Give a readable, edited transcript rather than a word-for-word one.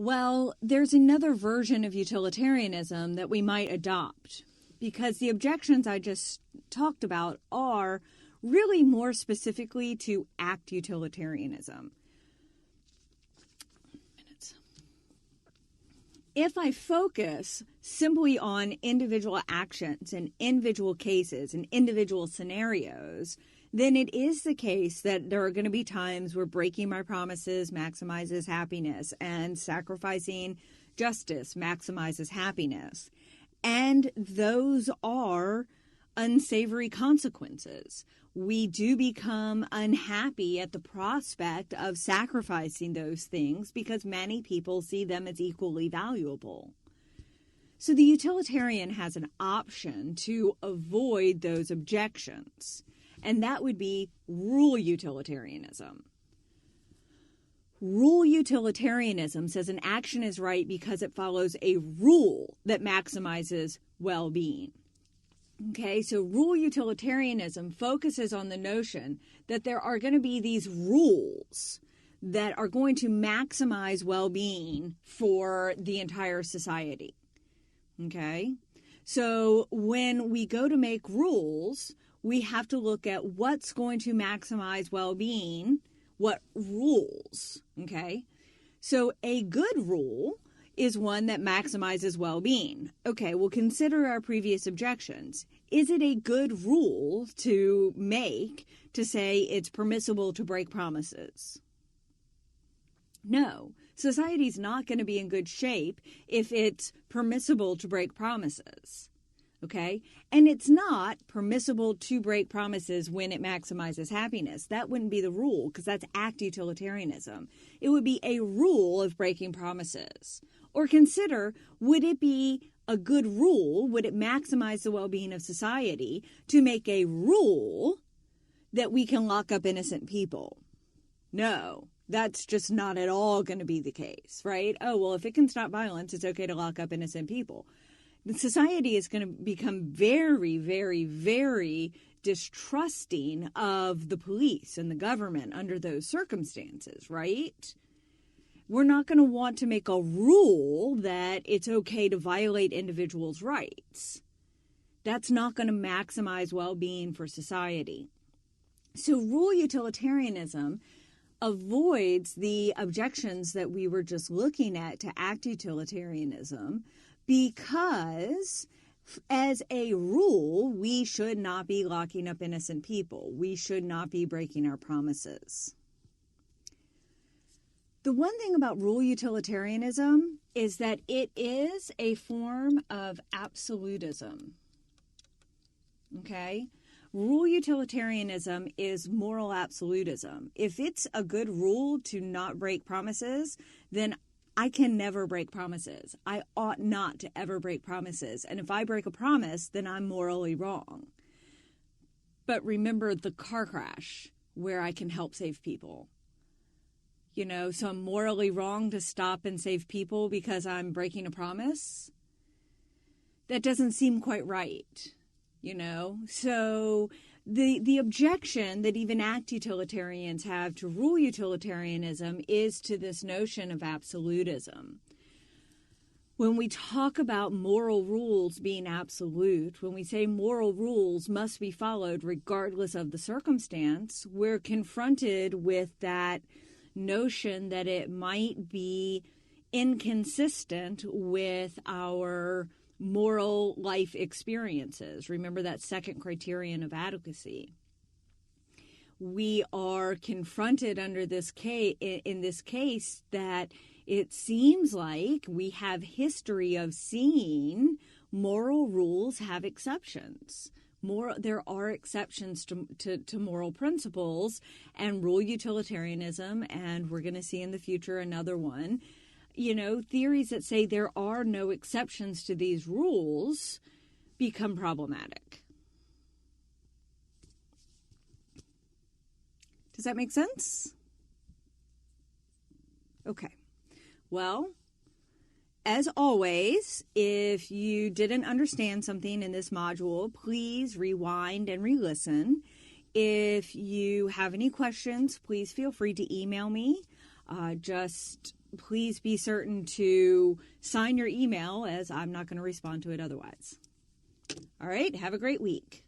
Well, there's another version of utilitarianism that we might adopt, because the objections I just talked about are really more specifically to act utilitarianism. If I focus simply on individual actions and individual cases and individual scenarios, then it is the case that there are going to be times where breaking my promises maximizes happiness and sacrificing justice maximizes happiness. And those are unsavory consequences. We do become unhappy at the prospect of sacrificing those things because many people see them as equally valuable. So the utilitarian has an option to avoid those objections, and that would be rule utilitarianism. Rule utilitarianism says an action is right because it follows a rule that maximizes well-being. Okay, so rule utilitarianism focuses on the notion that there are going to be these rules that are going to maximize well-being for the entire society. Okay, so when we go to make rules, we have to look at what's going to maximize well-being, what rules, okay? So a good rule is one that maximizes well-being. Okay, we'll consider our previous objections. Is it a good rule to make to say it's permissible to break promises? No. Society's not going to be in good shape if it's permissible to break promises. Okay? And it's not permissible to break promises when it maximizes happiness. That wouldn't be the rule, because that's act utilitarianism. It would be a rule of breaking promises. Or consider, would it be a good rule, would it maximize the well-being of society to make a rule that we can lock up innocent people? No, that's just not at all going to be the case, right? Oh, well, if it can stop violence, it's okay to lock up innocent people. The society is going to become very, very, very distrusting of the police and the government under those circumstances, right? We're not going to want to make a rule that it's okay to violate individuals' rights. That's not going to maximize well-being for society. So rule utilitarianism avoids the objections that we were just looking at to act utilitarianism, because as a rule, we should not be locking up innocent people. We should not be breaking our promises. The one thing about rule utilitarianism is that it is a form of absolutism. Okay? Rule utilitarianism is moral absolutism. If it's a good rule to not break promises, then I can never break promises. I ought not to ever break promises. And if I break a promise, then I'm morally wrong. But remember the car crash where I can help save people. You know, so I'm morally wrong to stop and save people because I'm breaking a promise? That doesn't seem quite right, you know? So the objection that even act utilitarians have to rule utilitarianism is to this notion of absolutism. When we talk about moral rules being absolute, when we say moral rules must be followed regardless of the circumstance, we're confronted with that notion that it might be inconsistent with our moral life experiences. Remember that second criterion of adequacy. We are confronted under this case, in this case, that it seems like we have history of seeing moral rules have exceptions. There are exceptions to moral principles, and rule utilitarianism, and we're going to see in the future another one. You know, theories that say there are no exceptions to these rules become problematic. Does that make sense? Okay. Well, as always, if you didn't understand something in this module, please rewind and re-listen. If you have any questions, please feel free to email me. Just please be certain to sign your email, as I'm not going to respond to it otherwise. All right, have a great week.